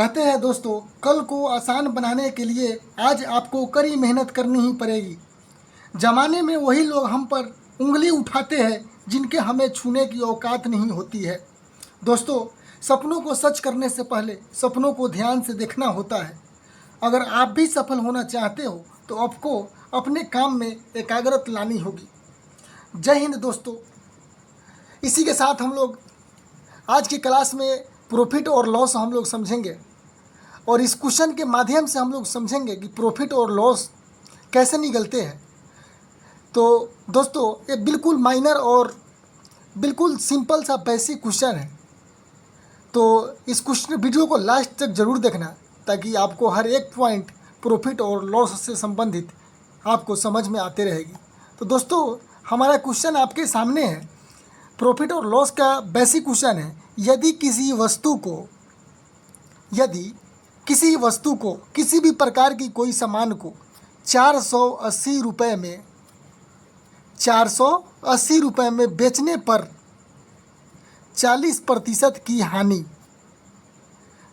कहते हैं दोस्तों, कल को आसान बनाने के लिए आज आपको कड़ी मेहनत करनी ही पड़ेगी। ज़माने में वही लोग हम पर उंगली उठाते हैं जिनके हमें छूने की औकात नहीं होती है। दोस्तों, सपनों को सच करने से पहले सपनों को ध्यान से देखना होता है। अगर आप भी सफल होना चाहते हो तो आपको अपने काम में एकाग्रता लानी होगी। जय हिंद दोस्तों। इसी के साथ हम लोग आज की क्लास में प्रॉफिट और लॉस हम लोग समझेंगे और इस क्वेश्चन के माध्यम से हम लोग समझेंगे कि प्रॉफिट और लॉस कैसे निकलते हैं। तो दोस्तों, ये बिल्कुल माइनर और बिल्कुल सिंपल सा बेसिक क्वेश्चन है। तो इस क्वेश्चन वीडियो को लास्ट तक ज़रूर देखना ताकि आपको हर एक पॉइंट प्रॉफिट और लॉस से संबंधित आपको समझ में आते रहेगी। तो दोस्तों, हमारा क्वेश्चन आपके सामने है। प्रॉफिट और लॉस का बेसिक क्वेश्चन है, यदि किसी वस्तु को किसी भी प्रकार की कोई सामान को 480 रुपये में बेचने पर 40% की हानि।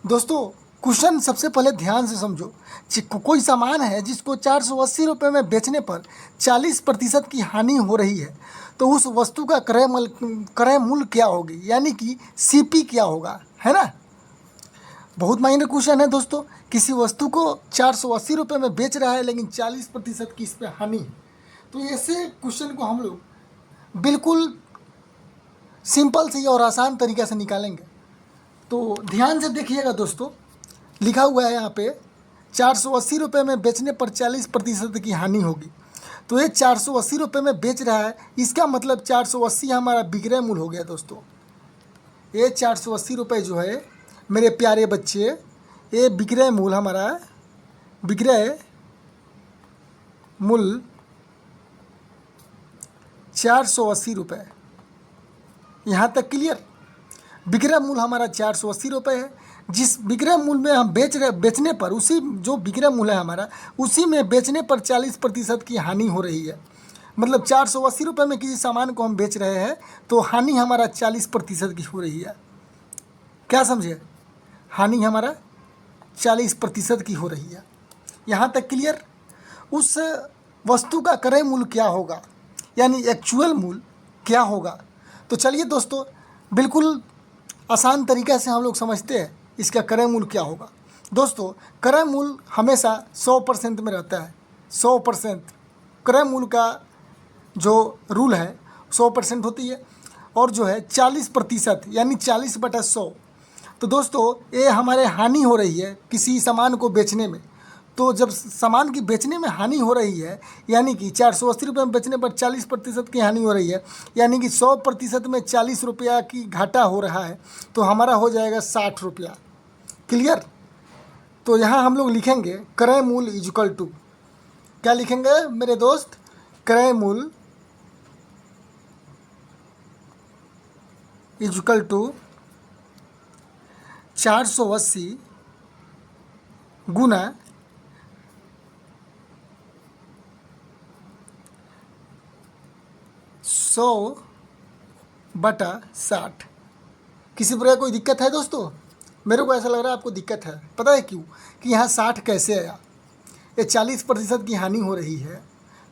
दोस्तों, क्वेश्चन सबसे पहले ध्यान से समझो। कोई सामान है जिसको 480 रुपये में बेचने पर 40% की हानि हो रही है, तो उस वस्तु का क्रय मूल्य क्या होगी, यानी कि सीपी क्या होगा, है ना। बहुत मायने क्वेश्चन है दोस्तों। किसी वस्तु को 480 रुपये में बेच रहा है लेकिन 40% की इस पर हानि है। तो ऐसे क्वेश्चन को हम लोग बिल्कुल सिंपल से और आसान तरीके से निकालेंगे। तो ध्यान से देखिएगा दोस्तों, लिखा हुआ है यहाँ पे 480 रुपये में बेचने पर 40% की हानि होगी। तो ये 480 रुपये में बेच रहा है, इसका मतलब 480 हमारा विक्रय मूल्य हो गया दोस्तों। ये 480 रुपये जो है मेरे प्यारे बच्चे, ये विक्रय मूल्य हमारा, विक्रय मूल्य 480 रुपये। यहाँ तक क्लियर। विक्रय मूल्य हमारा 480 रुपये है। जिस विक्रय मूल्य में हम बेचने पर, उसी जो विक्रय मूल्य है हमारा, उसी में बेचने पर 40% की हानि हो रही है। मतलब 480 रुपये में किसी सामान को हम बेच रहे हैं तो हानि हमारा 40% की हो रही है। क्या समझे? हानि हमारा 40% की हो रही है। यहाँ तक क्लियर। उस वस्तु का क्रय मूल्य क्या होगा, यानी एक्चुअल मूल्य क्या होगा। तो चलिए दोस्तों, बिल्कुल आसान तरीक़े से हम लोग समझते हैं इसका क्रय मूल्य क्या होगा। दोस्तों, क्रय मूल्य हमेशा 100% में रहता है। 100% क्रय मूल्य का जो रूल है 100% होती है, और जो है 40% यानी 40/100। तो दोस्तों, ये हमारे हानि हो रही है किसी सामान को बेचने में। तो जब सामान की बेचने में हानि हो रही है, यानी कि 480 रुपये में बेचने पर 40% की हानि हो रही है, यानी कि 100% में 40 रुपया की घाटा हो रहा है, तो हमारा हो जाएगा 60 रुपया। क्लियर। तो यहाँ हम लोग लिखेंगे क्रय मूल्य इक्वल टू, क्या लिखेंगे मेरे दोस्त? क्रय मूल्य इक्वल टू 480 गुना 100/60। किसी प्रकार कोई दिक्कत है दोस्तों? मेरे को ऐसा लग रहा है आपको दिक्कत है। पता है क्यों? कि यहाँ 60 कैसे आया? ये 40% की हानि हो रही है,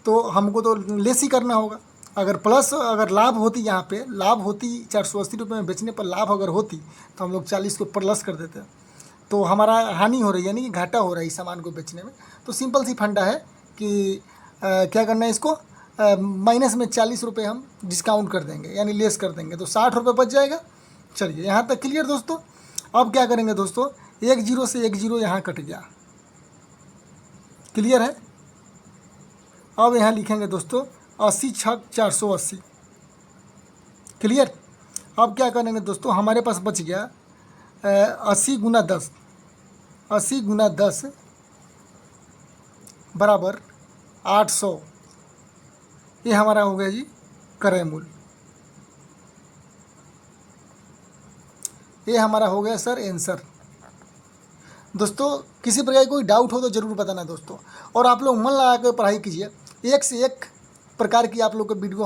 तो हमको तो लेस ही करना होगा। अगर लाभ होती, यहाँ पे लाभ होती 480 रुपये में बेचने पर लाभ अगर होती तो हम लोग 40 को प्लस कर देते। तो हमारा हानि हो रही है, यानी कि घाटा हो रहा है इस सामान को बेचने में। तो सिंपल सी फंडा है कि क्या करना है इसको, माइनस में 40 रुपये हम डिस्काउंट कर देंगे, यानी लेस कर देंगे, तो 60 रुपये बच जाएगा। चलिए, यहाँ तक क्लियर दोस्तों। अब क्या करेंगे दोस्तों, 1 0 से 1 0 यहाँ कट गया। क्लियर है। अब यहाँ लिखेंगे दोस्तों 80 छक 480। क्लियर। अब क्या करेंगे दोस्तों, हमारे पास बच गया 80 गुना 10। 80 गुना 10 बराबर 800। ये हमारा हो गया जी क्रय मूल्य। ये हमारा हो गया सर आंसर। दोस्तों, किसी प्रकार कोई डाउट हो तो ज़रूर बताना दोस्तों, और आप लोग मन लगा कर पढ़ाई कीजिए। एक से एक प्रकार की आप लोग को वीडियो